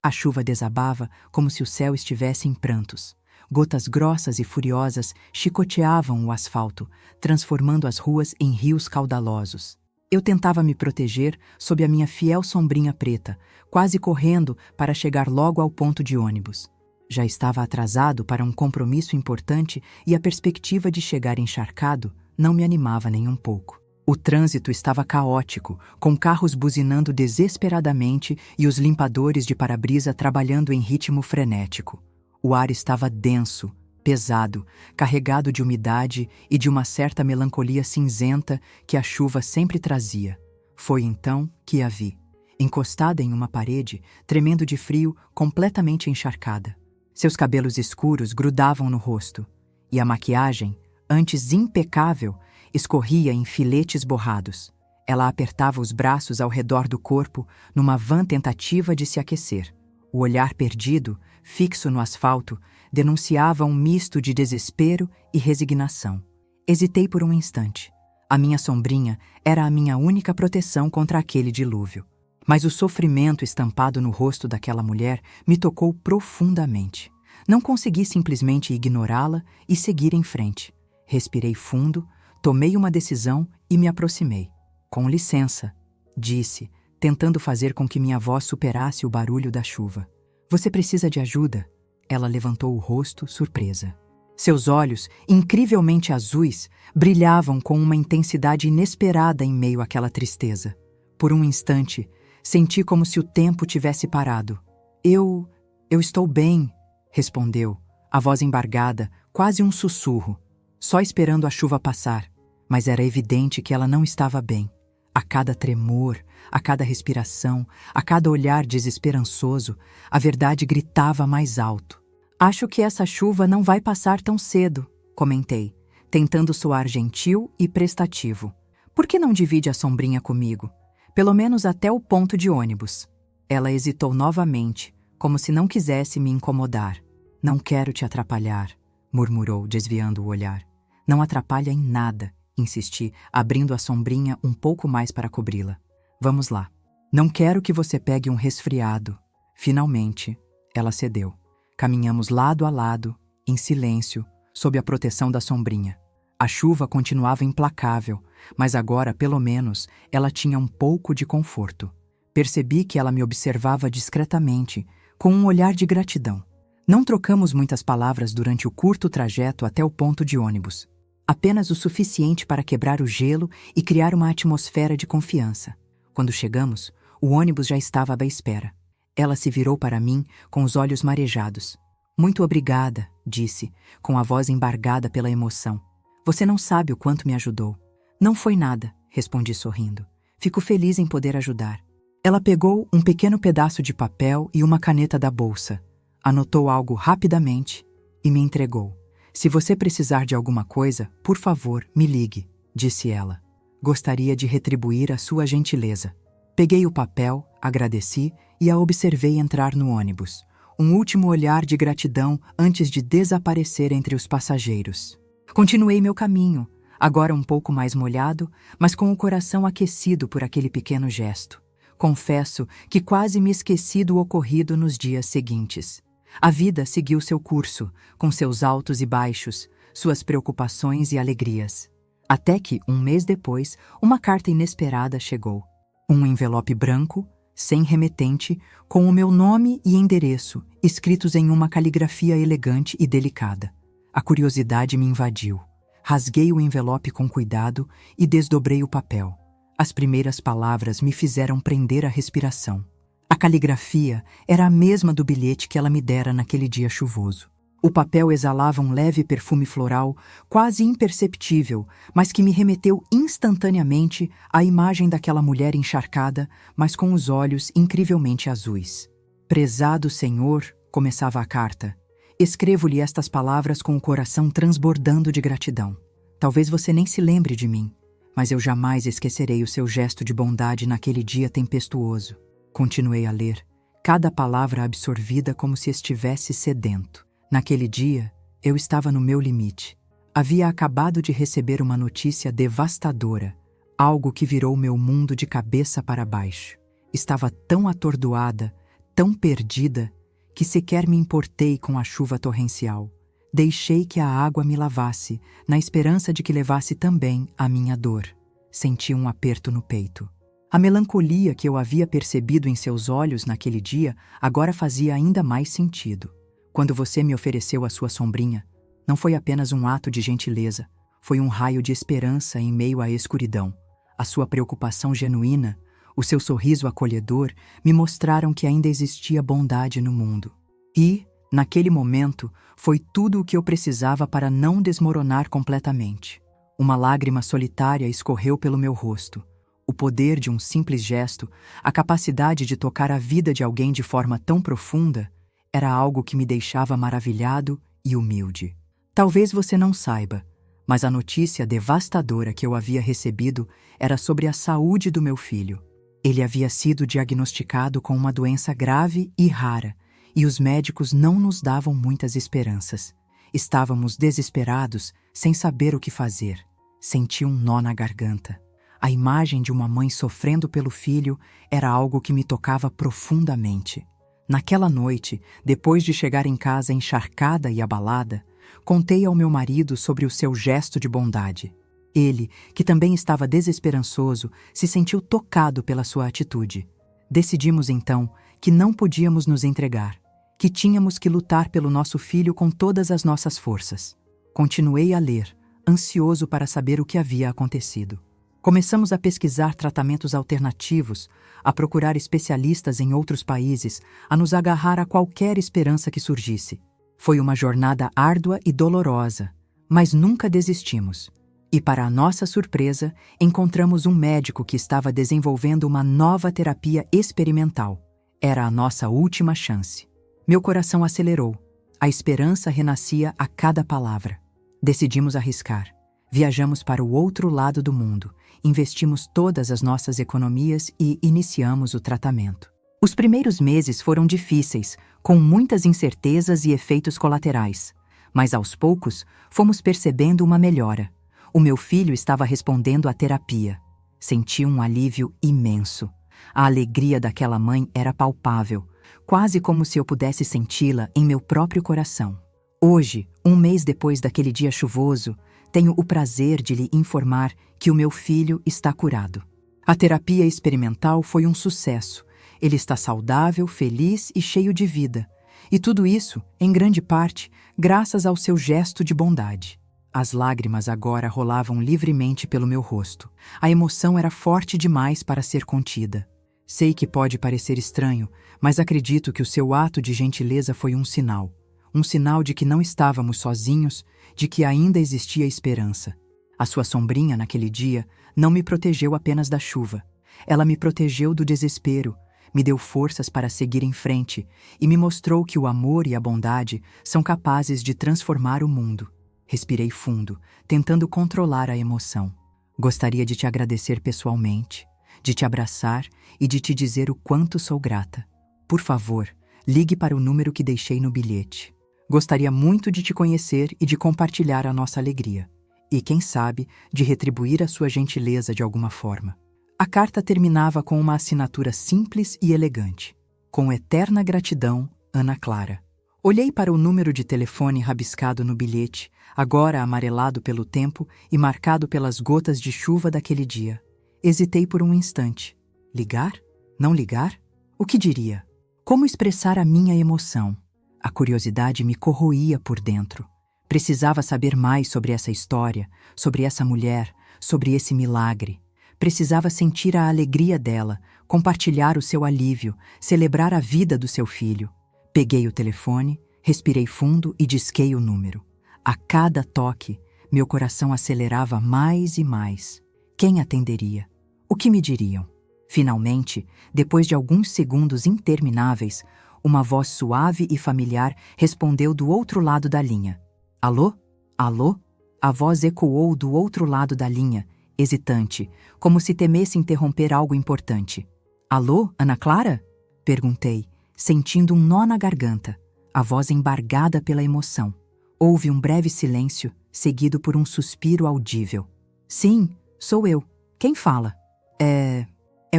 A chuva desabava como se o céu estivesse em prantos. Gotas grossas e furiosas chicoteavam o asfalto, transformando as ruas em rios caudalosos. Eu tentava me proteger sob a minha fiel sombrinha preta, quase correndo para chegar logo ao ponto de ônibus. Já estava atrasado para um compromisso importante e a perspectiva de chegar encharcado não me animava nem um pouco. O trânsito estava caótico, com carros buzinando desesperadamente e os limpadores de para-brisa trabalhando em ritmo frenético. O ar estava denso, pesado, carregado de umidade e de uma certa melancolia cinzenta que a chuva sempre trazia. Foi então que a vi, encostada em uma parede, tremendo de frio, completamente encharcada. Seus cabelos escuros grudavam no rosto, e a maquiagem, antes impecável, escorria em filetes borrados. Ela apertava os braços ao redor do corpo numa vã tentativa de se aquecer. O olhar perdido, fixo no asfalto, denunciava um misto de desespero e resignação. Hesitei por um instante. A minha sombrinha era a minha única proteção contra aquele dilúvio. Mas o sofrimento estampado no rosto daquela mulher me tocou profundamente. Não consegui simplesmente ignorá-la e seguir em frente. Respirei fundo, tomei uma decisão e me aproximei. Com licença, disse, tentando fazer com que minha voz superasse o barulho da chuva. Você precisa de ajuda? Ela levantou o rosto, surpresa. Seus olhos, incrivelmente azuis, brilhavam com uma intensidade inesperada em meio àquela tristeza. Por um instante, senti como se o tempo tivesse parado. Eu estou bem, respondeu, a voz embargada, quase um sussurro, só esperando a chuva passar, mas era evidente que ela não estava bem. A cada tremor, a cada respiração, a cada olhar desesperançoso, a verdade gritava mais alto. Acho que essa chuva não vai passar tão cedo, comentei, tentando soar gentil e prestativo. Por que não divide a sombrinha comigo? Pelo menos até o ponto de ônibus. Ela hesitou novamente, como se não quisesse me incomodar. Não quero te atrapalhar, murmurou, desviando o olhar. Não atrapalha em nada, insisti, abrindo a sombrinha um pouco mais para cobri-la. Vamos lá. Não quero que você pegue um resfriado. Finalmente, ela cedeu. Caminhamos lado a lado, em silêncio, sob a proteção da sombrinha. A chuva continuava implacável, mas agora, pelo menos, ela tinha um pouco de conforto. Percebi que ela me observava discretamente, com um olhar de gratidão. Não trocamos muitas palavras durante o curto trajeto até o ponto de ônibus. Apenas o suficiente para quebrar o gelo e criar uma atmosfera de confiança. Quando chegamos, o ônibus já estava à espera. Ela se virou para mim com os olhos marejados. Muito obrigada, disse, com a voz embargada pela emoção. Você não sabe o quanto me ajudou. Não foi nada, respondi sorrindo. Fico feliz em poder ajudar. Ela pegou um pequeno pedaço de papel e uma caneta da bolsa. Anotou algo rapidamente e me entregou. Se você precisar de alguma coisa, por favor, me ligue, disse ela. Gostaria de retribuir a sua gentileza. Peguei o papel, agradeci e a observei entrar no ônibus. Um último olhar de gratidão antes de desaparecer entre os passageiros. Continuei meu caminho, agora um pouco mais molhado, mas com o coração aquecido por aquele pequeno gesto. Confesso que quase me esqueci do ocorrido nos dias seguintes. A vida seguiu seu curso, com seus altos e baixos, suas preocupações e alegrias. Até que, um mês depois, uma carta inesperada chegou. Um envelope branco, sem remetente, com o meu nome e endereço, escritos em uma caligrafia elegante e delicada. A curiosidade me invadiu. Rasguei o envelope com cuidado e desdobrei o papel. As primeiras palavras me fizeram prender a respiração. A caligrafia era a mesma do bilhete que ela me dera naquele dia chuvoso. O papel exalava um leve perfume floral, quase imperceptível, mas que me remeteu instantaneamente à imagem daquela mulher encharcada, mas com os olhos incrivelmente azuis. Prezado Senhor, começava a carta, escrevo-lhe estas palavras com o coração transbordando de gratidão. Talvez você nem se lembre de mim, mas eu jamais esquecerei o seu gesto de bondade naquele dia tempestuoso. Continuei a ler, cada palavra absorvida como se estivesse sedento. Naquele dia, eu estava no meu limite. Havia acabado de receber uma notícia devastadora, algo que virou meu mundo de cabeça para baixo. Estava tão atordoada, tão perdida que sequer me importei com a chuva torrencial. Deixei que a água me lavasse, na esperança de que levasse também a minha dor. Senti um aperto no peito. A melancolia que eu havia percebido em seus olhos naquele dia agora fazia ainda mais sentido. Quando você me ofereceu a sua sombrinha, não foi apenas um ato de gentileza, foi um raio de esperança em meio à escuridão. A sua preocupação genuína, o seu sorriso acolhedor me mostraram que ainda existia bondade no mundo. E, naquele momento, foi tudo o que eu precisava para não desmoronar completamente. Uma lágrima solitária escorreu pelo meu rosto. O poder de um simples gesto, a capacidade de tocar a vida de alguém de forma tão profunda, era algo que me deixava maravilhado e humilde. Talvez você não saiba, mas a notícia devastadora que eu havia recebido era sobre a saúde do meu filho. Ele havia sido diagnosticado com uma doença grave e rara, e os médicos não nos davam muitas esperanças. Estávamos desesperados, sem saber o que fazer. Senti um nó na garganta. A imagem de uma mãe sofrendo pelo filho era algo que me tocava profundamente. Naquela noite, depois de chegar em casa encharcada e abalada, contei ao meu marido sobre o seu gesto de bondade. Ele, que também estava desesperançoso, se sentiu tocado pela sua atitude. Decidimos então que não podíamos nos entregar, que tínhamos que lutar pelo nosso filho com todas as nossas forças. Continuei a ler, ansioso para saber o que havia acontecido. Começamos a pesquisar tratamentos alternativos, a procurar especialistas em outros países, a nos agarrar a qualquer esperança que surgisse. Foi uma jornada árdua e dolorosa, mas nunca desistimos. E, para a nossa surpresa, encontramos um médico que estava desenvolvendo uma nova terapia experimental. Era a nossa última chance. Meu coração acelerou. A esperança renascia a cada palavra. Decidimos arriscar. Viajamos para o outro lado do mundo, investimos todas as nossas economias e iniciamos o tratamento. Os primeiros meses foram difíceis, com muitas incertezas e efeitos colaterais. Mas aos poucos, fomos percebendo uma melhora. O meu filho estava respondendo à terapia. Senti um alívio imenso. A alegria daquela mãe era palpável, quase como se eu pudesse senti-la em meu próprio coração. Hoje, um mês depois daquele dia chuvoso, tenho o prazer de lhe informar que o meu filho está curado. A terapia experimental foi um sucesso. Ele está saudável, feliz e cheio de vida. E tudo isso, em grande parte, graças ao seu gesto de bondade. As lágrimas agora rolavam livremente pelo meu rosto. A emoção era forte demais para ser contida. Sei que pode parecer estranho, mas acredito que o seu ato de gentileza foi um sinal. Um sinal de que não estávamos sozinhos, de que ainda existia esperança. A sua sombrinha, naquele dia, não me protegeu apenas da chuva. Ela me protegeu do desespero, me deu forças para seguir em frente e me mostrou que o amor e a bondade são capazes de transformar o mundo. Respirei fundo, tentando controlar a emoção. Gostaria de te agradecer pessoalmente, de te abraçar e de te dizer o quanto sou grata. Por favor, ligue para o número que deixei no bilhete. Gostaria muito de te conhecer e de compartilhar a nossa alegria. E, quem sabe, de retribuir a sua gentileza de alguma forma. A carta terminava com uma assinatura simples e elegante. Com eterna gratidão, Ana Clara. Olhei para o número de telefone rabiscado no bilhete, agora amarelado pelo tempo e marcado pelas gotas de chuva daquele dia. Hesitei por um instante. Ligar? Não ligar? O que diria? Como expressar a minha emoção? A curiosidade me corroía por dentro. Precisava saber mais sobre essa história, sobre essa mulher, sobre esse milagre. Precisava sentir a alegria dela, compartilhar o seu alívio, celebrar a vida do seu filho. Peguei o telefone, respirei fundo e disquei o número. A cada toque, meu coração acelerava mais e mais. Quem atenderia? O que me diriam? Finalmente, depois de alguns segundos intermináveis, uma voz suave e familiar respondeu do outro lado da linha. Alô? Alô? A voz ecoou do outro lado da linha, hesitante, como se temesse interromper algo importante. Alô, Ana Clara? Perguntei, sentindo um nó na garganta, a voz embargada pela emoção. Houve um breve silêncio, seguido por um suspiro audível. Sim, sou eu. Quem fala? É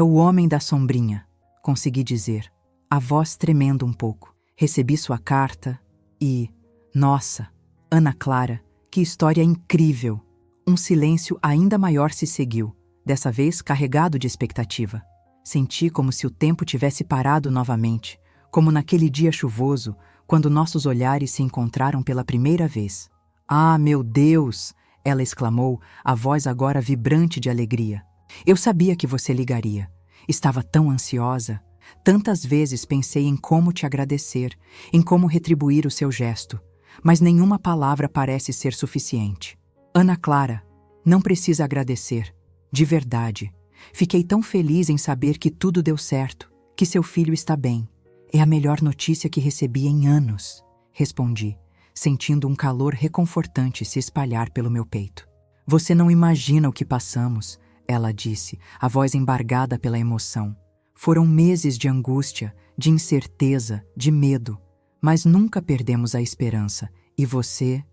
o homem da sombrinha, consegui dizer. a voz tremendo um pouco. Recebi sua carta e... Nossa, Ana Clara, que história incrível! Um silêncio ainda maior se seguiu, dessa vez carregado de expectativa. Senti como se o tempo tivesse parado novamente, como naquele dia chuvoso, quando nossos olhares se encontraram pela primeira vez. Ah, meu Deus! Ela exclamou, a voz agora vibrante de alegria. Eu sabia que você ligaria. Estava tão ansiosa. Tantas vezes pensei em como te agradecer, em como retribuir o seu gesto, mas nenhuma palavra parece ser suficiente. Ana Clara, não precisa agradecer. De verdade. Fiquei tão feliz em saber que tudo deu certo, que seu filho está bem. É a melhor notícia que recebi em anos, respondi, sentindo um calor reconfortante se espalhar pelo meu peito. Você não imagina o que passamos, ela disse, a voz embargada pela emoção. Foram meses de angústia, de incerteza, de medo, mas nunca perdemos a esperança. E você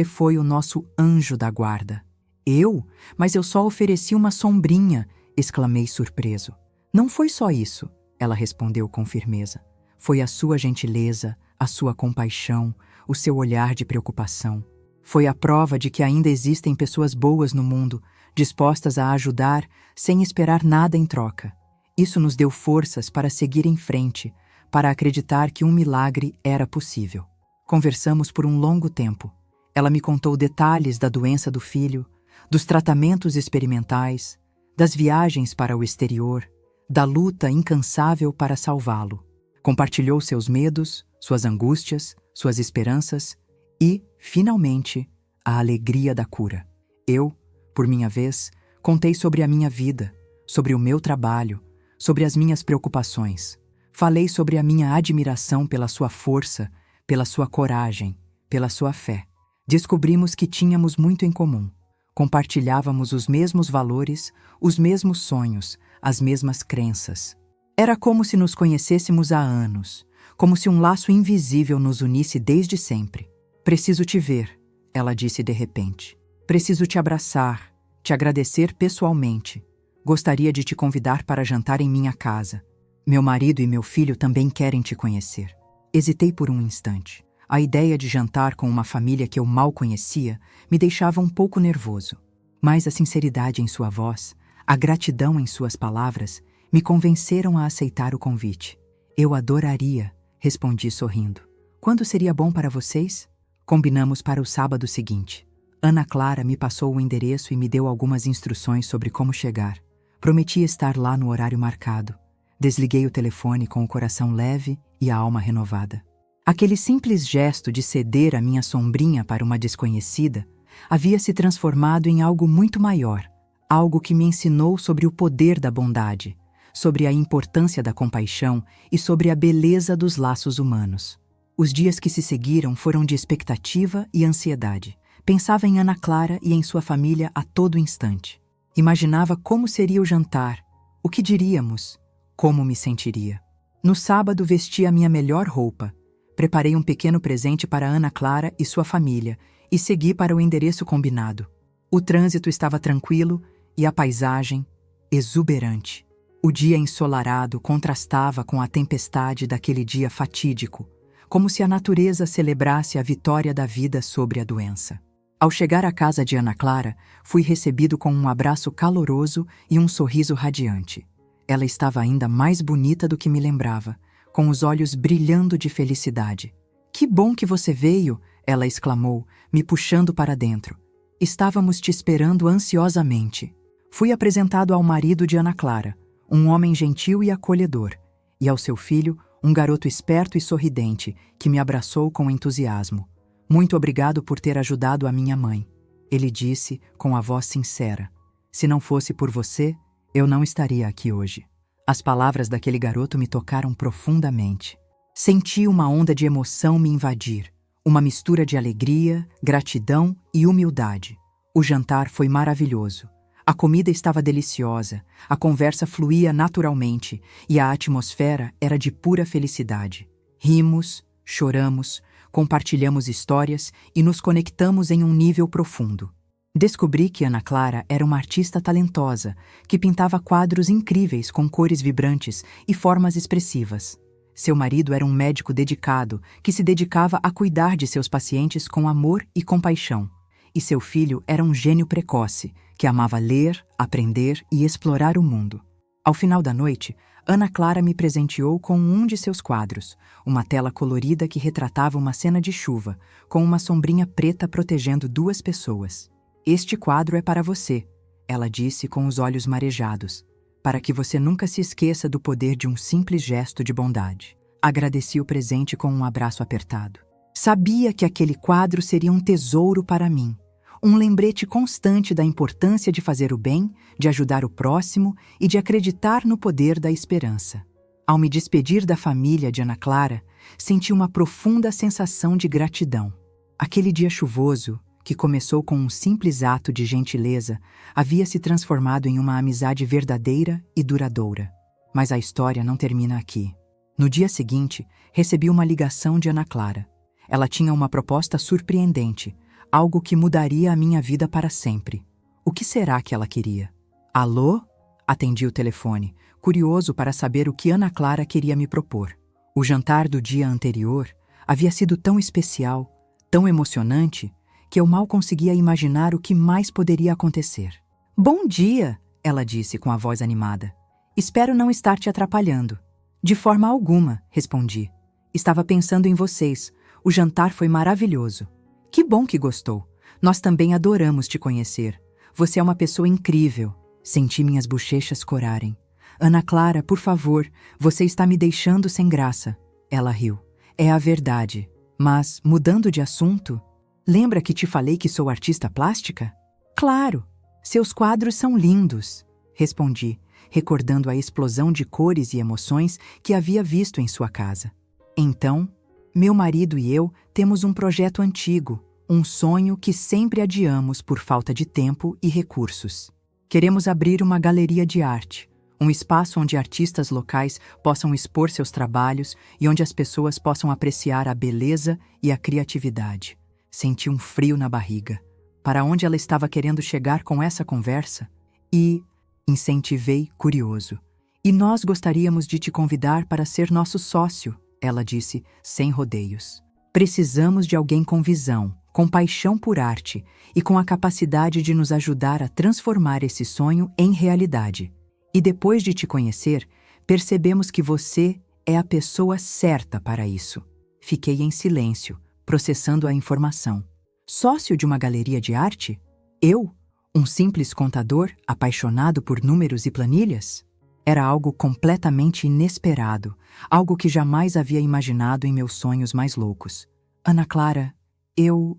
foi o nosso anjo da guarda. Eu? Mas eu só ofereci uma sombrinha, exclamei surpreso. Não foi só isso, ela respondeu com firmeza. Foi a sua gentileza, a sua compaixão, o seu olhar de preocupação. Foi a prova de que ainda existem pessoas boas no mundo, dispostas a ajudar sem esperar nada em troca. Isso nos deu forças para seguir em frente, para acreditar que um milagre era possível. Conversamos por um longo tempo. Ela me contou detalhes da doença do filho, dos tratamentos experimentais, das viagens para o exterior, da luta incansável para salvá-lo. Compartilhou seus medos, suas angústias, suas esperanças e, finalmente, a alegria da cura. Eu, por minha vez, contei sobre a minha vida, sobre o meu trabalho, sobre as minhas preocupações. Falei sobre a minha admiração pela sua força, pela sua coragem, pela sua fé. Descobrimos que tínhamos muito em comum. Compartilhávamos os mesmos valores, os mesmos sonhos, as mesmas crenças. Era como se nos conhecêssemos há anos, como se um laço invisível nos unisse desde sempre. Preciso te ver, ela disse de repente. Preciso te abraçar, te agradecer pessoalmente. Gostaria de te convidar para jantar em minha casa. Meu marido e meu filho também querem te conhecer. Hesitei por um instante. A ideia de jantar com uma família que eu mal conhecia me deixava um pouco nervoso. Mas a sinceridade em sua voz, a gratidão em suas palavras, me convenceram a aceitar o convite. Eu adoraria, respondi sorrindo. Quando seria bom para vocês? Combinamos para o sábado seguinte. Ana Clara me passou o endereço e me deu algumas instruções sobre como chegar. Prometi estar lá no horário marcado. Desliguei o telefone com o coração leve e a alma renovada. Aquele simples gesto de ceder a minha sombrinha para uma desconhecida havia se transformado em algo muito maior, algo que me ensinou sobre o poder da bondade, sobre a importância da compaixão e sobre a beleza dos laços humanos. Os dias que se seguiram foram de expectativa e ansiedade. Pensava em Ana Clara e em sua família a todo instante. Imaginava como seria o jantar, o que diríamos, como me sentiria. No sábado vesti a minha melhor roupa. Preparei um pequeno presente para Ana Clara e sua família e segui para o endereço combinado. O trânsito estava tranquilo e a paisagem exuberante. O dia ensolarado contrastava com a tempestade daquele dia fatídico, como se a natureza celebrasse a vitória da vida sobre a doença. Ao chegar à casa de Ana Clara, fui recebido com um abraço caloroso e um sorriso radiante. Ela estava ainda mais bonita do que me lembrava, com os olhos brilhando de felicidade. "Que bom que você veio!" ela exclamou, me puxando para dentro. "Estávamos te esperando ansiosamente." Fui apresentado ao marido de Ana Clara, um homem gentil e acolhedor, e ao seu filho, um garoto esperto e sorridente, que me abraçou com entusiasmo. "Muito obrigado por ter ajudado a minha mãe", ele disse com a voz sincera. "Se não fosse por você, eu não estaria aqui hoje." As palavras daquele garoto me tocaram profundamente. Senti uma onda de emoção me invadir, uma mistura de alegria, gratidão e humildade. O jantar foi maravilhoso. A comida estava deliciosa, a conversa fluía naturalmente e a atmosfera era de pura felicidade. Rimos, choramos, compartilhamos histórias e nos conectamos em um nível profundo. Descobri que Ana Clara era uma artista talentosa, que pintava quadros incríveis com cores vibrantes e formas expressivas. Seu marido era um médico dedicado, que se dedicava a cuidar de seus pacientes com amor e compaixão. E seu filho era um gênio precoce, que amava ler, aprender e explorar o mundo. Ao final da noite, Ana Clara me presenteou com um de seus quadros, uma tela colorida que retratava uma cena de chuva, com uma sombrinha preta protegendo duas pessoas. "Este quadro é para você", ela disse com os olhos marejados, "para que você nunca se esqueça do poder de um simples gesto de bondade." Agradeci o presente com um abraço apertado. Sabia que aquele quadro seria um tesouro para mim, um lembrete constante da importância de fazer o bem, de ajudar o próximo e de acreditar no poder da esperança. Ao me despedir da família de Ana Clara, senti uma profunda sensação de gratidão. Aquele dia chuvoso, que começou com um simples ato de gentileza, havia se transformado em uma amizade verdadeira e duradoura. Mas a história não termina aqui. No dia seguinte, recebi uma ligação de Ana Clara. Ela tinha uma proposta surpreendente, algo que mudaria a minha vida para sempre. O que será que ela queria? "Alô?" Atendi o telefone, curioso para saber o que Ana Clara queria me propor. O jantar do dia anterior havia sido tão especial, tão emocionante, que eu mal conseguia imaginar o que mais poderia acontecer. "Bom dia", ela disse com a voz animada. "Espero não estar te atrapalhando." "De forma alguma", respondi. "Estava pensando em vocês. O jantar foi maravilhoso." "Que bom que gostou. Nós também adoramos te conhecer. Você é uma pessoa incrível." Senti minhas bochechas corarem. "Ana Clara, por favor, você está me deixando sem graça." Ela riu. "É a verdade. Mas, mudando de assunto, lembra que te falei que sou artista plástica?" "Claro, seus quadros são lindos", respondi, recordando a explosão de cores e emoções que havia visto em sua casa. "Então, meu marido e eu temos um projeto antigo, um sonho que sempre adiamos por falta de tempo e recursos. Queremos abrir uma galeria de arte, um espaço onde artistas locais possam expor seus trabalhos e onde as pessoas possam apreciar a beleza e a criatividade." Senti um frio na barriga. Para onde ela estava querendo chegar com essa conversa? E incentivei, curioso. "E nós gostaríamos de te convidar para ser nosso sócio", ela disse, sem rodeios. "Precisamos de alguém com visão, com paixão por arte e com a capacidade de nos ajudar a transformar esse sonho em realidade. E depois de te conhecer, percebemos que você é a pessoa certa para isso." Fiquei em silêncio, processando a informação. Sócio de uma galeria de arte? Eu? Um simples contador apaixonado por números e planilhas? Era algo completamente inesperado, algo que jamais havia imaginado em meus sonhos mais loucos. "Ana Clara, eu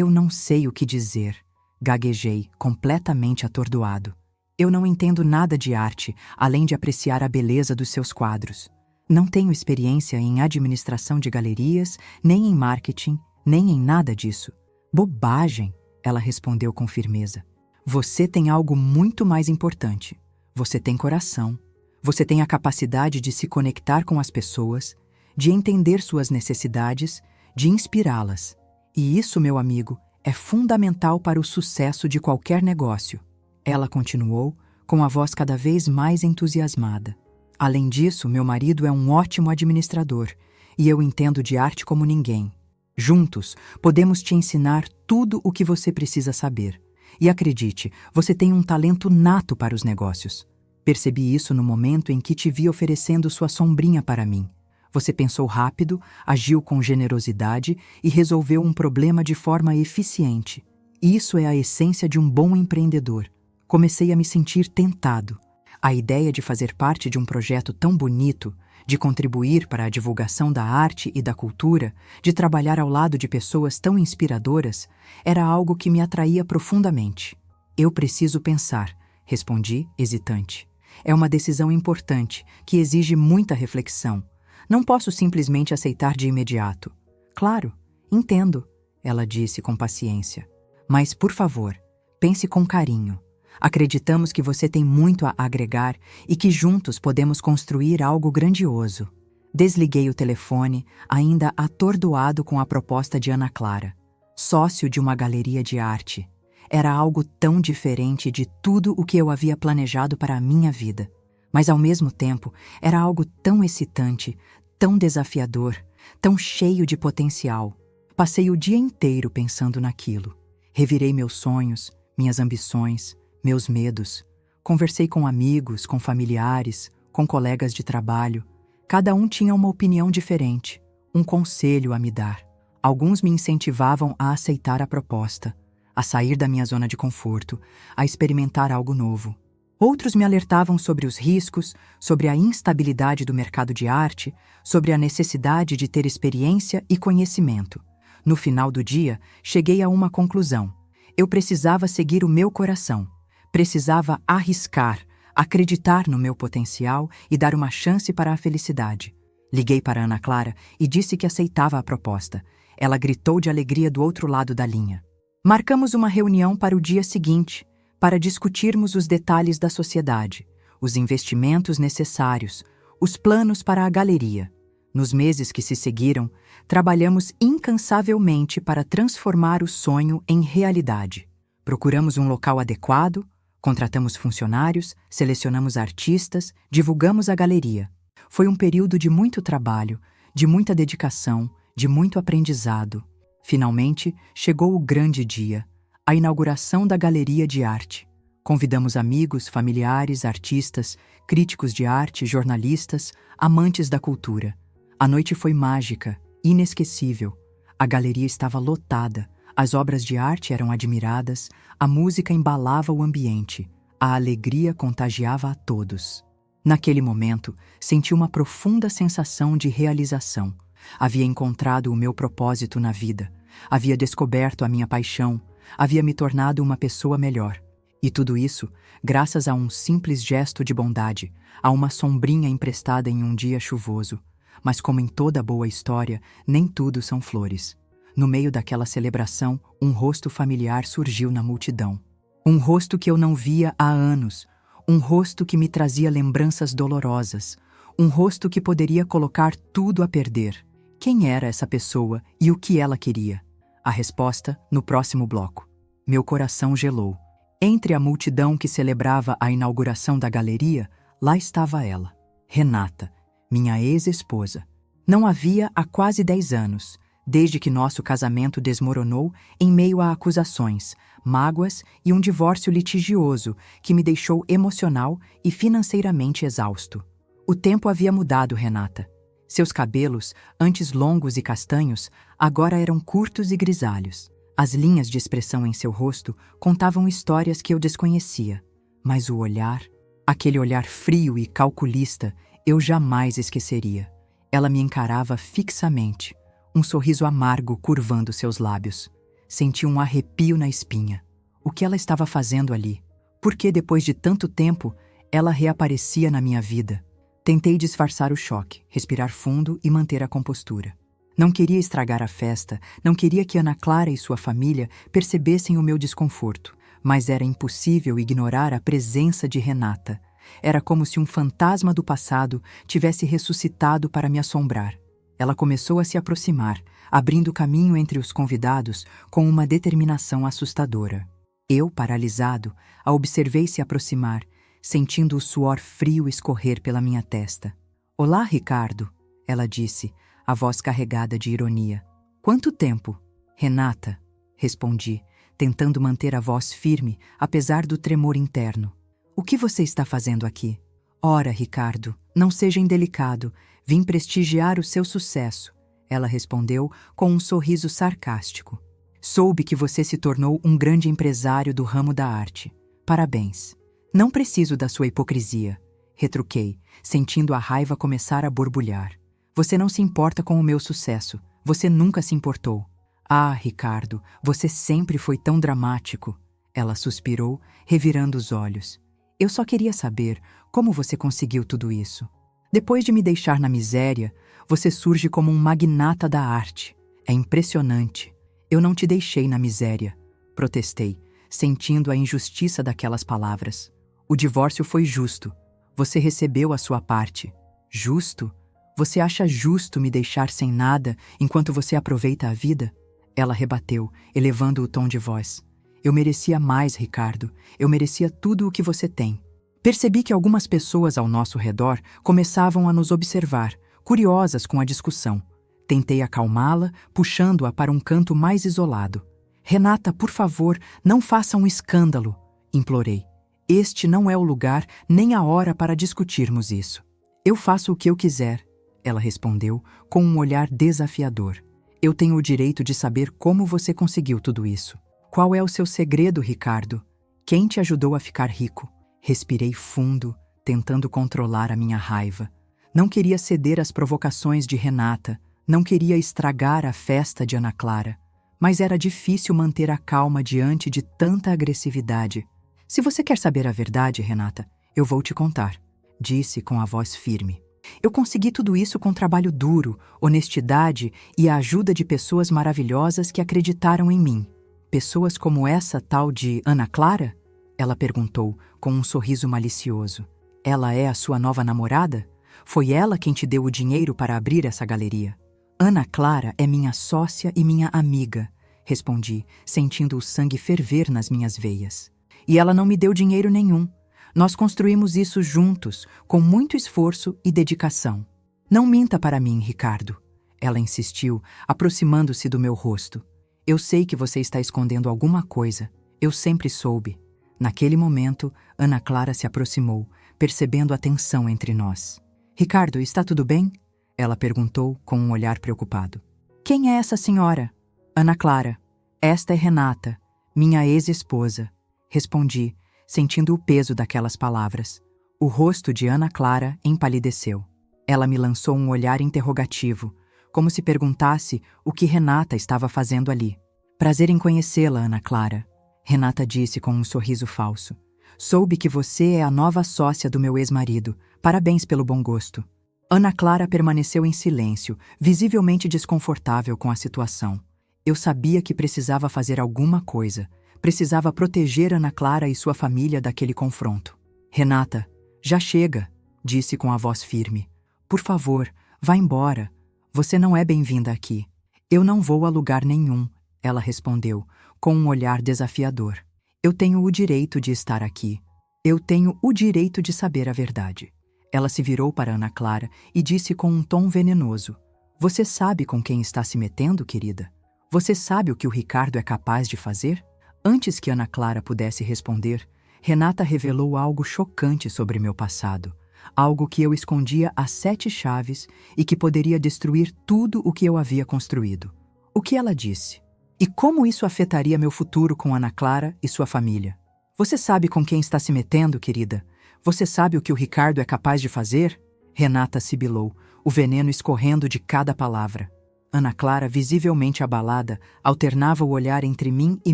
não sei o que dizer", gaguejei, completamente atordoado. "Eu não entendo nada de arte, além de apreciar a beleza dos seus quadros. Não tenho experiência em administração de galerias, nem em marketing, nem em nada disso." "Bobagem", ela respondeu com firmeza. "Você tem algo muito mais importante. Você tem coração. Você tem a capacidade de se conectar com as pessoas, de entender suas necessidades, de inspirá-las. E isso, meu amigo, é fundamental para o sucesso de qualquer negócio." Ela continuou, com a voz cada vez mais entusiasmada. "Além disso, meu marido é um ótimo administrador, e eu entendo de arte como ninguém. Juntos, podemos te ensinar tudo o que você precisa saber. E acredite, você tem um talento nato para os negócios. Percebi isso no momento em que te vi oferecendo sua sombrinha para mim. Você pensou rápido, agiu com generosidade e resolveu um problema de forma eficiente. Isso é a essência de um bom empreendedor." Comecei a me sentir tentado. A ideia de fazer parte de um projeto tão bonito, de contribuir para a divulgação da arte e da cultura, de trabalhar ao lado de pessoas tão inspiradoras, era algo que me atraía profundamente. "Eu preciso pensar", respondi, hesitante. "É uma decisão importante, que exige muita reflexão. Não posso simplesmente aceitar de imediato." "Claro, entendo", ela disse com paciência. "Mas, por favor, pense com carinho. Acreditamos que você tem muito a agregar e que juntos podemos construir algo grandioso." Desliguei o telefone, ainda atordoado com a proposta de Ana Clara. Sócio de uma galeria de arte. Era algo tão diferente de tudo o que eu havia planejado para a minha vida. Mas, ao mesmo tempo, era algo tão excitante, tão desafiador, tão cheio de potencial. Passei o dia inteiro pensando naquilo. Revirei meus sonhos, minhas ambições, meus medos. Conversei com amigos, com familiares, com colegas de trabalho. Cada um tinha uma opinião diferente, um conselho a me dar. Alguns me incentivavam a aceitar a proposta, a sair da minha zona de conforto, a experimentar algo novo. Outros me alertavam sobre os riscos, sobre a instabilidade do mercado de arte, sobre a necessidade de ter experiência e conhecimento. No final do dia, cheguei a uma conclusão. Eu precisava seguir o meu coração. Precisava arriscar, acreditar no meu potencial e dar uma chance para a felicidade. Liguei para Ana Clara e disse que aceitava a proposta. Ela gritou de alegria do outro lado da linha. Marcamos uma reunião para o dia seguinte, para discutirmos os detalhes da sociedade, os investimentos necessários, os planos para a galeria. Nos meses que se seguiram, trabalhamos incansavelmente para transformar o sonho em realidade. Procuramos um local adequado, contratamos funcionários, selecionamos artistas, divulgamos a galeria. Foi um período de muito trabalho, de muita dedicação, de muito aprendizado. Finalmente, chegou o grande dia, a inauguração da Galeria de Arte. Convidamos amigos, familiares, artistas, críticos de arte, jornalistas, amantes da cultura. A noite foi mágica, inesquecível. A galeria estava lotada, as obras de arte eram admiradas, a música embalava o ambiente, a alegria contagiava a todos. Naquele momento, senti uma profunda sensação de realização. Havia encontrado o meu propósito na vida, havia descoberto a minha paixão, havia me tornado uma pessoa melhor. E tudo isso, graças a um simples gesto de bondade, a uma sombrinha emprestada em um dia chuvoso. Mas como em toda boa história, nem tudo são flores. No meio daquela celebração, um rosto familiar surgiu na multidão. Um rosto que eu não via há anos, um rosto que me trazia lembranças dolorosas, um rosto que poderia colocar tudo a perder. Quem era essa pessoa e o que ela queria? A resposta no próximo bloco. Meu coração gelou. Entre a multidão que celebrava a inauguração da galeria, lá estava ela, Renata, minha ex-esposa. Não a via há quase 10 anos, desde que nosso casamento desmoronou em meio a acusações, mágoas e um divórcio litigioso que me deixou emocional e financeiramente exausto. O tempo havia mudado Renata. Seus cabelos, antes longos e castanhos, agora eram curtos e grisalhos. As linhas de expressão em seu rosto contavam histórias que eu desconhecia. Mas o olhar, aquele olhar frio e calculista, eu jamais esqueceria. Ela me encarava fixamente, um sorriso amargo curvando seus lábios. Senti um arrepio na espinha. O que ela estava fazendo ali? Por que, depois de tanto tempo, ela reaparecia na minha vida? Tentei disfarçar o choque, respirar fundo e manter a compostura. Não queria estragar a festa, não queria que Ana Clara e sua família percebessem o meu desconforto, mas era impossível ignorar a presença de Renata. Era como se um fantasma do passado tivesse ressuscitado para me assombrar. Ela começou a se aproximar, abrindo caminho entre os convidados com uma determinação assustadora. Eu, paralisado, a observei se aproximar, sentindo o suor frio escorrer pela minha testa. "Olá, Ricardo", ela disse, a voz carregada de ironia. "Quanto tempo?" "Renata", respondi, tentando manter a voz firme, apesar do tremor interno. "O que você está fazendo aqui?" "Ora, Ricardo, não seja indelicado, vim prestigiar o seu sucesso", ela respondeu com um sorriso sarcástico. "Soube que você se tornou um grande empresário do ramo da arte. Parabéns." "Não preciso da sua hipocrisia", retruquei, sentindo a raiva começar a borbulhar. "Você não se importa com o meu sucesso. Você nunca se importou." "Ah, Ricardo, você sempre foi tão dramático", ela suspirou, revirando os olhos. "Eu só queria saber como você conseguiu tudo isso. Depois de me deixar na miséria, você surge como um magnata da arte. É impressionante." "Eu não te deixei na miséria", protestei, sentindo a injustiça daquelas palavras. "O divórcio foi justo. Você recebeu a sua parte." "Justo? Você acha justo me deixar sem nada enquanto você aproveita a vida?" Ela rebateu, elevando o tom de voz. "Eu merecia mais, Ricardo. Eu merecia tudo o que você tem." Percebi que algumas pessoas ao nosso redor começavam a nos observar, curiosas com a discussão. Tentei acalmá-la, puxando-a para um canto mais isolado. Renata, por favor, não faça um escândalo, implorei. Este não é o lugar nem a hora para discutirmos isso. Eu faço o que eu quiser, ela respondeu com um olhar desafiador. Eu tenho o direito de saber como você conseguiu tudo isso. Qual é o seu segredo, Ricardo? Quem te ajudou a ficar rico? Respirei fundo, tentando controlar a minha raiva. Não queria ceder às provocações de Renata, não queria estragar a festa de Ana Clara. Mas era difícil manter a calma diante de tanta agressividade. Se você quer saber a verdade, Renata, eu vou te contar, disse com a voz firme. Eu consegui tudo isso com trabalho duro, honestidade e a ajuda de pessoas maravilhosas que acreditaram em mim. Pessoas como essa tal de Ana Clara? Ela perguntou, com um sorriso malicioso. Ela é a sua nova namorada? Foi ela quem te deu o dinheiro para abrir essa galeria? Ana Clara é minha sócia e minha amiga, respondi, sentindo o sangue ferver nas minhas veias. E ela não me deu dinheiro nenhum. Nós construímos isso juntos, com muito esforço e dedicação. Não minta para mim, Ricardo, ela insistiu, aproximando-se do meu rosto. Eu sei que você está escondendo alguma coisa. Eu sempre soube. Naquele momento, Ana Clara se aproximou, percebendo a tensão entre nós. Ricardo, está tudo bem? Ela perguntou com um olhar preocupado. Quem é essa senhora? Ana Clara. Esta é Renata, minha ex-esposa. Respondi, sentindo o peso daquelas palavras. O rosto de Ana Clara empalideceu. Ela me lançou um olhar interrogativo, como se perguntasse o que Renata estava fazendo ali. Prazer em conhecê-la, Ana Clara, Renata disse com um sorriso falso. Soube que você é a nova sócia do meu ex-marido. Parabéns pelo bom gosto. Ana Clara permaneceu em silêncio, visivelmente desconfortável com a situação. Eu sabia que precisava fazer alguma coisa. Precisava proteger Ana Clara e sua família daquele confronto. Renata, já chega, disse com a voz firme. Por favor, vá embora. Você não é bem-vinda aqui. Eu não vou a lugar nenhum, ela respondeu, com um olhar desafiador. Eu tenho o direito de estar aqui. Eu tenho o direito de saber a verdade. Ela se virou para Ana Clara e disse com um tom venenoso. Você sabe com quem está se metendo, querida? Você sabe o que o Ricardo é capaz de fazer? Antes que Ana Clara pudesse responder, Renata revelou algo chocante sobre meu passado. Algo que eu escondia a 7 chaves e que poderia destruir tudo o que eu havia construído. O que ela disse? E como isso afetaria meu futuro com Ana Clara e sua família? Você sabe com quem está se metendo, querida? Você sabe o que o Ricardo é capaz de fazer? Renata sibilou, o veneno escorrendo de cada palavra. Ana Clara, visivelmente abalada, alternava o olhar entre mim e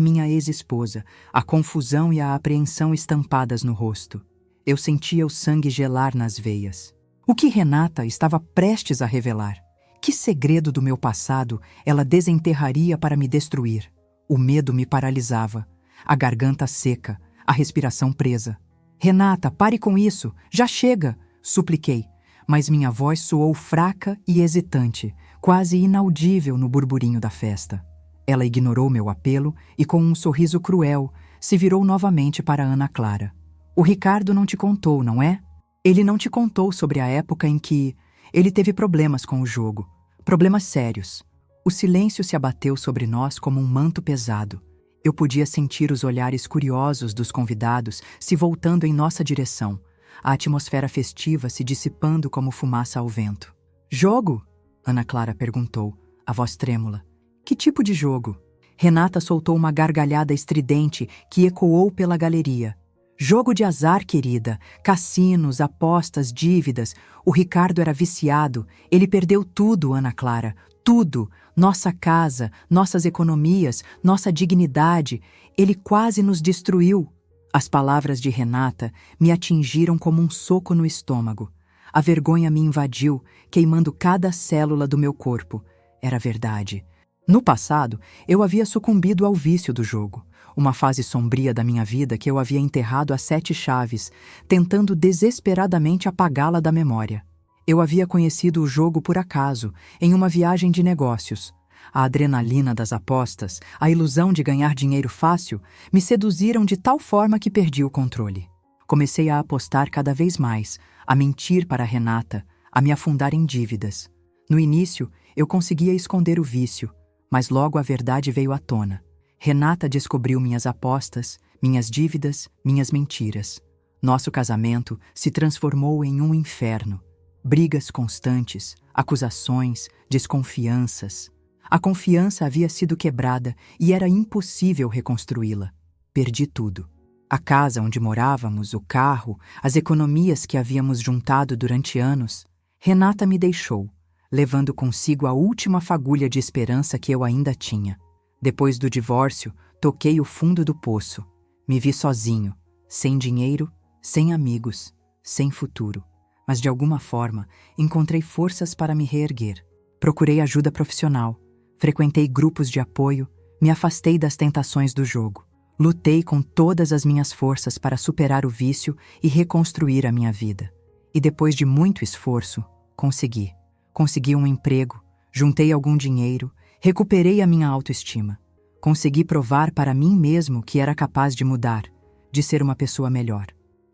minha ex-esposa, a confusão e a apreensão estampadas no rosto. Eu sentia o sangue gelar nas veias. O que Renata estava prestes a revelar? Que segredo do meu passado ela desenterraria para me destruir? O medo me paralisava, a garganta seca, a respiração presa. Renata, pare com isso! Já chega! Supliquei, mas minha voz soou fraca e hesitante, quase inaudível no burburinho da festa. Ela ignorou meu apelo e, com um sorriso cruel, se virou novamente para Ana Clara. O Ricardo não te contou, não é? Ele não te contou sobre a época em que ele teve problemas com o jogo. Problemas sérios. O silêncio se abateu sobre nós como um manto pesado. Eu podia sentir os olhares curiosos dos convidados se voltando em nossa direção, a atmosfera festiva se dissipando como fumaça ao vento. Jogo? Ana Clara perguntou, a voz trêmula. Que tipo de jogo? Renata soltou uma gargalhada estridente que ecoou pela galeria. Jogo de azar, querida. Cassinos, apostas, dívidas. O Ricardo era viciado. Ele perdeu tudo, Ana Clara. Tudo. Nossa casa, nossas economias, nossa dignidade. Ele quase nos destruiu. As palavras de Renata me atingiram como um soco no estômago. A vergonha me invadiu, queimando cada célula do meu corpo. Era verdade. No passado, eu havia sucumbido ao vício do jogo. Uma fase sombria da minha vida que eu havia enterrado a 7 chaves, tentando desesperadamente apagá-la da memória. Eu havia conhecido o jogo por acaso, em uma viagem de negócios. A adrenalina das apostas, a ilusão de ganhar dinheiro fácil, me seduziram de tal forma que perdi o controle. Comecei a apostar cada vez mais, a mentir para Renata, a me afundar em dívidas. No início, eu conseguia esconder o vício, mas logo a verdade veio à tona. Renata descobriu minhas apostas, minhas dívidas, minhas mentiras. Nosso casamento se transformou em um inferno. Brigas constantes, acusações, desconfianças. A confiança havia sido quebrada e era impossível reconstruí-la. Perdi tudo. A casa onde morávamos, o carro, as economias que havíamos juntado durante anos. Renata me deixou, levando consigo a última fagulha de esperança que eu ainda tinha. Depois do divórcio, toquei o fundo do poço. Me vi sozinho, sem dinheiro, sem amigos, sem futuro. Mas de alguma forma, encontrei forças para me reerguer. Procurei ajuda profissional, frequentei grupos de apoio, me afastei das tentações do jogo. Lutei com todas as minhas forças para superar o vício e reconstruir a minha vida. E depois de muito esforço, consegui. Consegui um emprego, juntei algum dinheiro, recuperei a minha autoestima. Consegui provar para mim mesmo que era capaz de mudar, de ser uma pessoa melhor.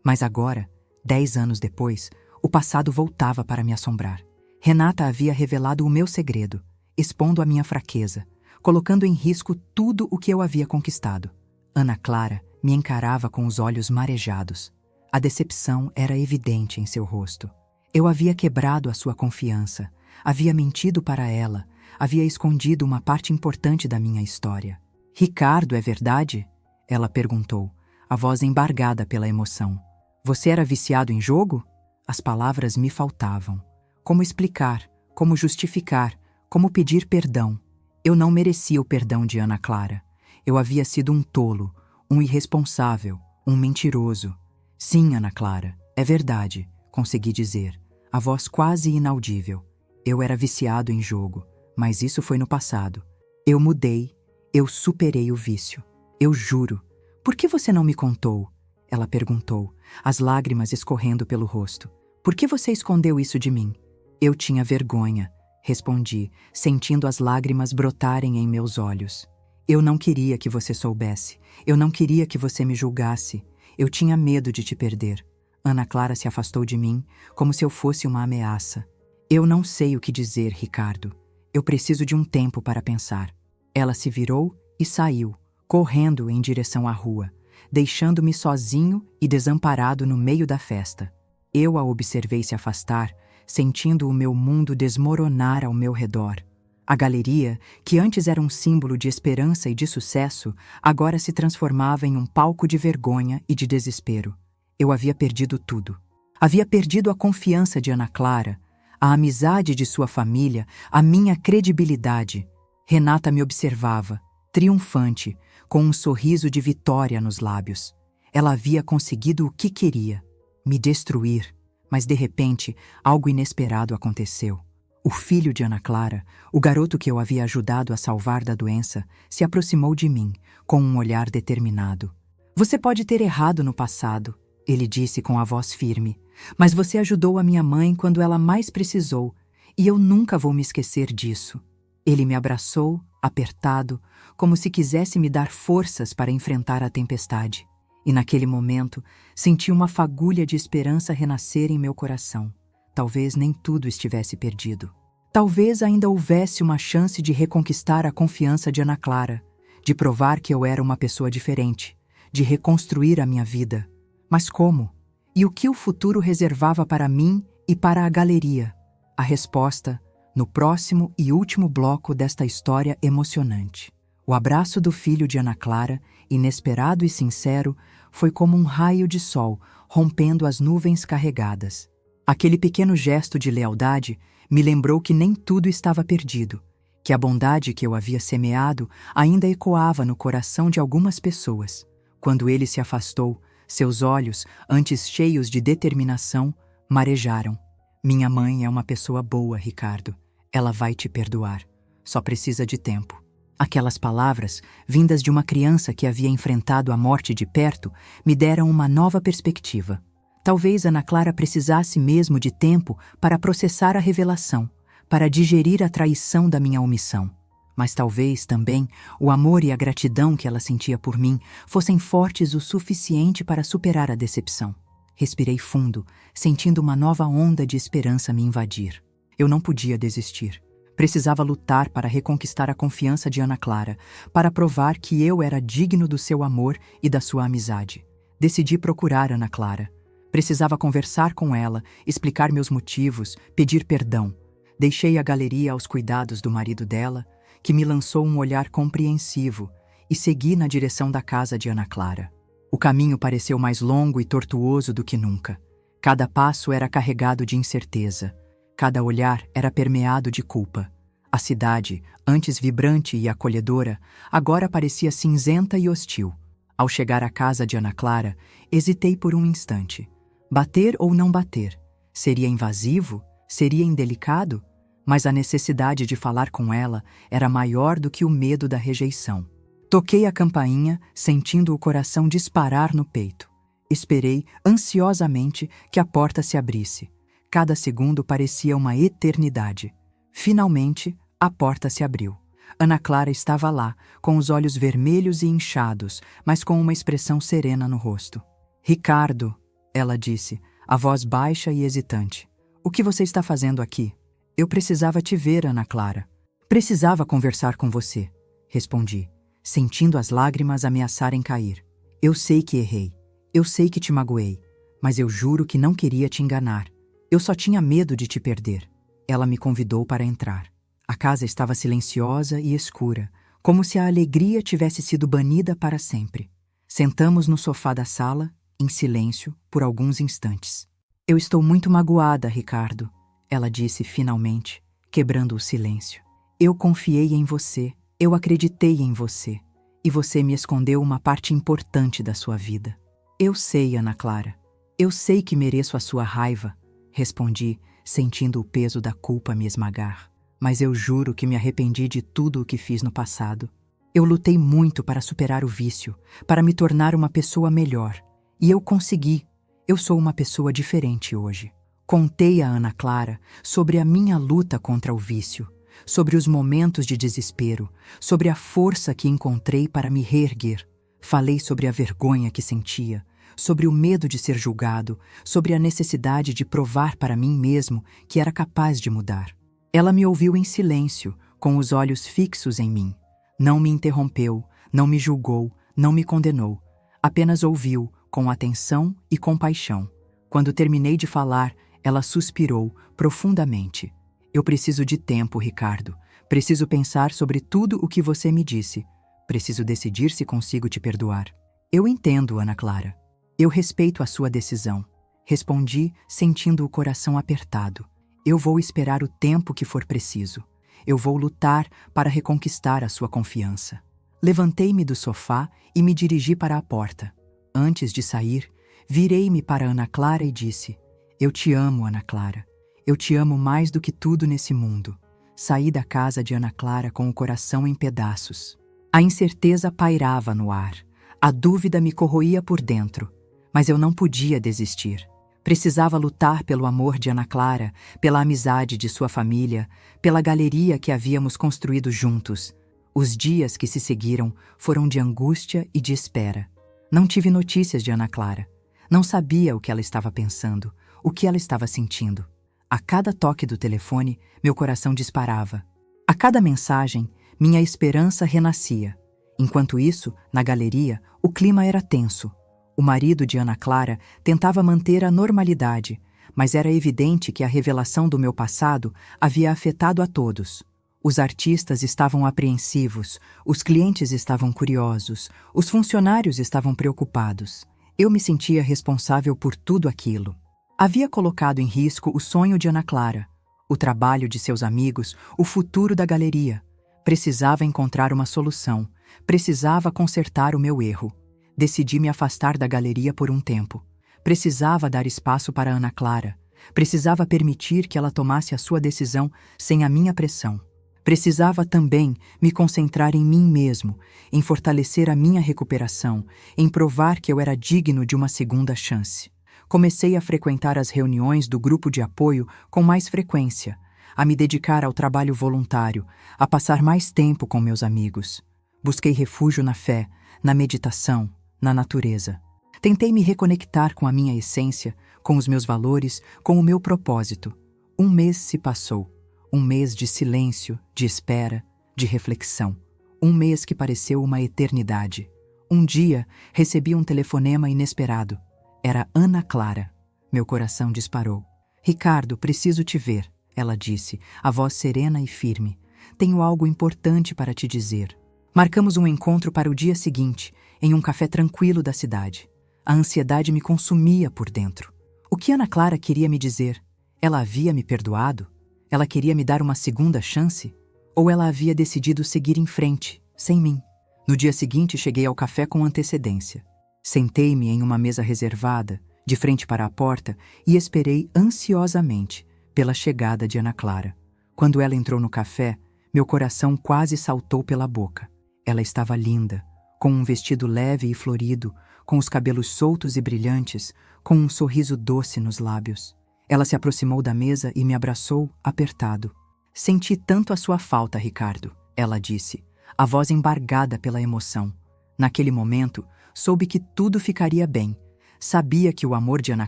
Mas agora, 10 anos depois, o passado voltava para me assombrar. Renata havia revelado o meu segredo, expondo a minha fraqueza, colocando em risco tudo o que eu havia conquistado. Ana Clara me encarava com os olhos marejados. A decepção era evidente em seu rosto. Eu havia quebrado a sua confiança, havia mentido para ela, havia escondido uma parte importante da minha história. Ricardo, é verdade? Ela perguntou, a voz embargada pela emoção. Você era viciado em jogo? As palavras me faltavam. Como explicar? Como justificar? Como pedir perdão? Eu não merecia o perdão de Ana Clara. Eu havia sido um tolo, um irresponsável, um mentiroso. Sim, Ana Clara, é verdade, consegui dizer, a voz quase inaudível. Eu era viciado em jogo, mas isso foi no passado. Eu mudei, eu superei o vício. Eu juro. Por que você não me contou? Ela perguntou, as lágrimas escorrendo pelo rosto. Por que você escondeu isso de mim? Eu tinha vergonha, respondi, sentindo as lágrimas brotarem em meus olhos. Eu não queria que você soubesse. Eu não queria que você me julgasse. Eu tinha medo de te perder. Ana Clara se afastou de mim, como se eu fosse uma ameaça. Eu não sei o que dizer, Ricardo. Eu preciso de um tempo para pensar. Ela se virou e saiu, correndo em direção à rua, deixando-me sozinho e desamparado no meio da festa. Eu a observei se afastar, sentindo o meu mundo desmoronar ao meu redor. A galeria, que antes era um símbolo de esperança e de sucesso, agora se transformava em um palco de vergonha e de desespero. Eu havia perdido tudo. Havia perdido a confiança de Ana Clara, a amizade de sua família, a minha credibilidade. Renata me observava, triunfante, com um sorriso de vitória nos lábios. Ela havia conseguido o que queria, me destruir, mas de repente algo inesperado aconteceu. O filho de Ana Clara, o garoto que eu havia ajudado a salvar da doença, se aproximou de mim, com um olhar determinado. Você pode ter errado no passado, ele disse com a voz firme, mas você ajudou a minha mãe quando ela mais precisou, e eu nunca vou me esquecer disso. Ele me abraçou, apertado, como se quisesse me dar forças para enfrentar a tempestade. E naquele momento, senti uma fagulha de esperança renascer em meu coração. Talvez nem tudo estivesse perdido. Talvez ainda houvesse uma chance de reconquistar a confiança de Ana Clara, de provar que eu era uma pessoa diferente, de reconstruir a minha vida. Mas como? E o que o futuro reservava para mim e para a galeria? A resposta, no próximo e último bloco desta história emocionante. O abraço do filho de Ana Clara, inesperado e sincero, foi como um raio de sol rompendo as nuvens carregadas. Aquele pequeno gesto de lealdade me lembrou que nem tudo estava perdido, que a bondade que eu havia semeado ainda ecoava no coração de algumas pessoas. Quando ele se afastou, seus olhos, antes cheios de determinação, marejaram. Minha mãe é uma pessoa boa, Ricardo. Ela vai te perdoar. Só precisa de tempo. Aquelas palavras, vindas de uma criança que havia enfrentado a morte de perto, me deram uma nova perspectiva. Talvez Ana Clara precisasse mesmo de tempo para processar a revelação, para digerir a traição da minha omissão. Mas talvez também o amor e a gratidão que ela sentia por mim fossem fortes o suficiente para superar a decepção. Respirei fundo, sentindo uma nova onda de esperança me invadir. Eu não podia desistir. Precisava lutar para reconquistar a confiança de Ana Clara, para provar que eu era digno do seu amor e da sua amizade. Decidi procurar Ana Clara. Precisava conversar com ela, explicar meus motivos, pedir perdão. Deixei a galeria aos cuidados do marido dela, que me lançou um olhar compreensivo, e segui na direção da casa de Ana Clara. O caminho pareceu mais longo e tortuoso do que nunca. Cada passo era carregado de incerteza. Cada olhar era permeado de culpa. A cidade, antes vibrante e acolhedora, agora parecia cinzenta e hostil. Ao chegar à casa de Ana Clara, hesitei por um instante. Bater ou não bater? Seria invasivo? Seria indelicado? Mas a necessidade de falar com ela era maior do que o medo da rejeição. Toquei a campainha, sentindo o coração disparar no peito. Esperei, ansiosamente, que a porta se abrisse. Cada segundo parecia uma eternidade. Finalmente, a porta se abriu. Ana Clara estava lá, com os olhos vermelhos e inchados, mas com uma expressão serena no rosto. "Ricardo", ela disse, a voz baixa e hesitante. "O que você está fazendo aqui?" "Eu precisava te ver, Ana Clara." "Precisava conversar com você", respondi, sentindo as lágrimas ameaçarem cair. "Eu sei que errei. Eu sei que te magoei. Mas eu juro que não queria te enganar. Eu só tinha medo de te perder." Ela me convidou para entrar. A casa estava silenciosa e escura, como se a alegria tivesse sido banida para sempre. Sentamos no sofá da sala, em silêncio, por alguns instantes. "Eu estou muito magoada, Ricardo", ela disse finalmente, quebrando o silêncio. "Eu confiei em você, eu acreditei em você, e você me escondeu uma parte importante da sua vida." "Eu sei, Ana Clara. Eu sei que mereço a sua raiva", respondi, sentindo o peso da culpa me esmagar. "Mas eu juro que me arrependi de tudo o que fiz no passado. Eu lutei muito para superar o vício, para me tornar uma pessoa melhor. E eu consegui. Eu sou uma pessoa diferente hoje." Contei a Ana Clara sobre a minha luta contra o vício, sobre os momentos de desespero, sobre a força que encontrei para me reerguer. Falei sobre a vergonha que sentia, sobre o medo de ser julgado, sobre a necessidade de provar para mim mesmo que era capaz de mudar. Ela me ouviu em silêncio, com os olhos fixos em mim. Não me interrompeu, não me julgou, não me condenou. Apenas ouviu, com atenção e compaixão. Quando terminei de falar, ela suspirou profundamente. "Eu preciso de tempo, Ricardo. Preciso pensar sobre tudo o que você me disse. Preciso decidir se consigo te perdoar." "Eu entendo, Ana Clara. Eu respeito a sua decisão", respondi, sentindo o coração apertado. "Eu vou esperar o tempo que for preciso. Eu vou lutar para reconquistar a sua confiança." Levantei-me do sofá e me dirigi para a porta. Antes de sair, virei-me para Ana Clara e disse: "Eu te amo, Ana Clara. Eu te amo mais do que tudo nesse mundo." Saí da casa de Ana Clara com o coração em pedaços. A incerteza pairava no ar. A dúvida me corroía por dentro. Mas eu não podia desistir. Precisava lutar pelo amor de Ana Clara, pela amizade de sua família, pela galeria que havíamos construído juntos. Os dias que se seguiram foram de angústia e de espera. Não tive notícias de Ana Clara. Não sabia o que ela estava pensando, o que ela estava sentindo. A cada toque do telefone, meu coração disparava. A cada mensagem, minha esperança renascia. Enquanto isso, na galeria, o clima era tenso. O marido de Ana Clara tentava manter a normalidade, mas era evidente que a revelação do meu passado havia afetado a todos. Os artistas estavam apreensivos, os clientes estavam curiosos, os funcionários estavam preocupados. Eu me sentia responsável por tudo aquilo. Havia colocado em risco o sonho de Ana Clara, o trabalho de seus amigos, o futuro da galeria. Precisava encontrar uma solução, precisava consertar o meu erro. Decidi me afastar da galeria por um tempo. Precisava dar espaço para Ana Clara. Precisava permitir que ela tomasse a sua decisão sem a minha pressão. Precisava também me concentrar em mim mesmo, em fortalecer a minha recuperação, em provar que eu era digno de uma segunda chance. Comecei a frequentar as reuniões do grupo de apoio com mais frequência, a me dedicar ao trabalho voluntário, a passar mais tempo com meus amigos. Busquei refúgio na fé, na meditação, na natureza. Tentei me reconectar com a minha essência, com os meus valores, com o meu propósito. Um mês se passou. Um mês de silêncio, de espera, de reflexão. Um mês que pareceu uma eternidade. Um dia, recebi um telefonema inesperado. Era Ana Clara. Meu coração disparou. Ricardo, preciso te ver, ela disse, a voz serena e firme. Tenho algo importante para te dizer. Marcamos um encontro para o dia seguinte, em um café tranquilo da cidade. A ansiedade me consumia por dentro. O que Ana Clara queria me dizer? Ela havia me perdoado? Ela queria me dar uma segunda chance? Ou ela havia decidido seguir em frente, sem mim? No dia seguinte, cheguei ao café com antecedência. Sentei-me em uma mesa reservada, de frente para a porta, e esperei ansiosamente pela chegada de Ana Clara. Quando ela entrou no café, meu coração quase saltou pela boca. Ela estava linda, com um vestido leve e florido, com os cabelos soltos e brilhantes, com um sorriso doce nos lábios. Ela se aproximou da mesa e me abraçou, apertado. Senti tanto a sua falta, Ricardo, ela disse, a voz embargada pela emoção. Naquele momento, soube que tudo ficaria bem. Sabia que o amor de Ana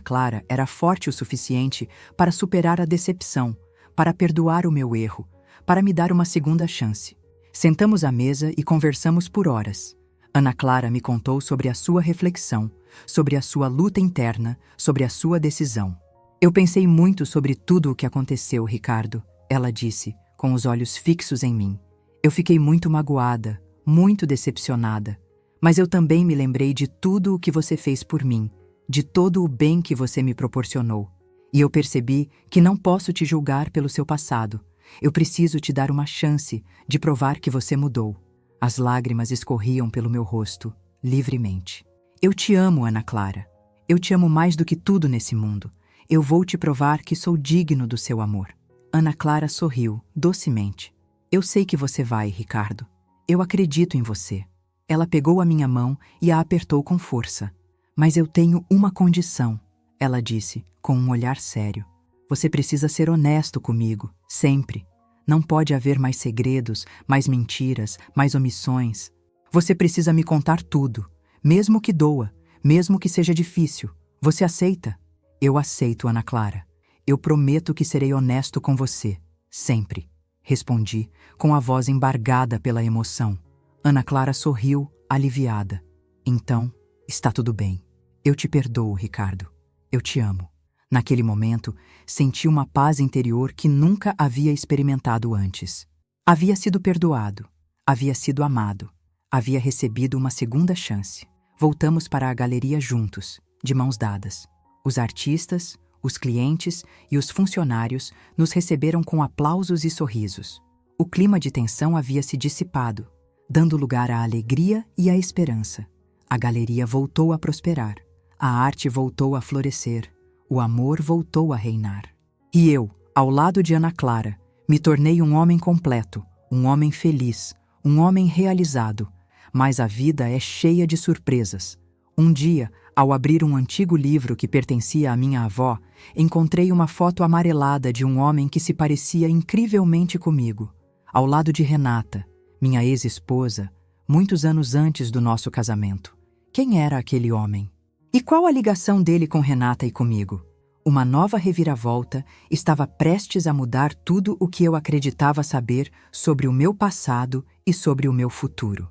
Clara era forte o suficiente para superar a decepção, para perdoar o meu erro, para me dar uma segunda chance. Sentamos à mesa e conversamos por horas. Ana Clara me contou sobre a sua reflexão, sobre a sua luta interna, sobre a sua decisão. Eu pensei muito sobre tudo o que aconteceu, Ricardo, ela disse, com os olhos fixos em mim. Eu fiquei muito magoada, muito decepcionada. Mas eu também me lembrei de tudo o que você fez por mim, de todo o bem que você me proporcionou. E eu percebi que não posso te julgar pelo seu passado. Eu preciso te dar uma chance de provar que você mudou. As lágrimas escorriam pelo meu rosto, livremente. Eu te amo, Ana Clara. Eu te amo mais do que tudo nesse mundo. Eu vou te provar que sou digno do seu amor. Ana Clara sorriu, docemente. Eu sei que você vai, Ricardo. Eu acredito em você. Ela pegou a minha mão e a apertou com força. Mas eu tenho uma condição, ela disse, com um olhar sério. Você precisa ser honesto comigo, sempre. Não pode haver mais segredos, mais mentiras, mais omissões. Você precisa me contar tudo, mesmo que doa, mesmo que seja difícil. Você aceita? Eu aceito, Ana Clara. Eu prometo que serei honesto com você, sempre. Respondi, com a voz embargada pela emoção. Ana Clara sorriu, aliviada. Então, está tudo bem. Eu te perdoo, Ricardo. Eu te amo. Naquele momento, senti uma paz interior que nunca havia experimentado antes. Havia sido perdoado, havia sido amado, havia recebido uma segunda chance. Voltamos para a galeria juntos, de mãos dadas. Os artistas, os clientes e os funcionários nos receberam com aplausos e sorrisos. O clima de tensão havia se dissipado, dando lugar à alegria e à esperança. A galeria voltou a prosperar, a arte voltou a florescer, o amor voltou a reinar. E eu, ao lado de Ana Clara, me tornei um homem completo, um homem feliz, um homem realizado. Mas a vida é cheia de surpresas. Um dia, ao abrir um antigo livro que pertencia à minha avó, encontrei uma foto amarelada de um homem que se parecia incrivelmente comigo, ao lado de Renata, minha ex-esposa, muitos anos antes do nosso casamento. Quem era aquele homem? E qual a ligação dele com Renata e comigo? Uma nova reviravolta estava prestes a mudar tudo o que eu acreditava saber sobre o meu passado e sobre o meu futuro.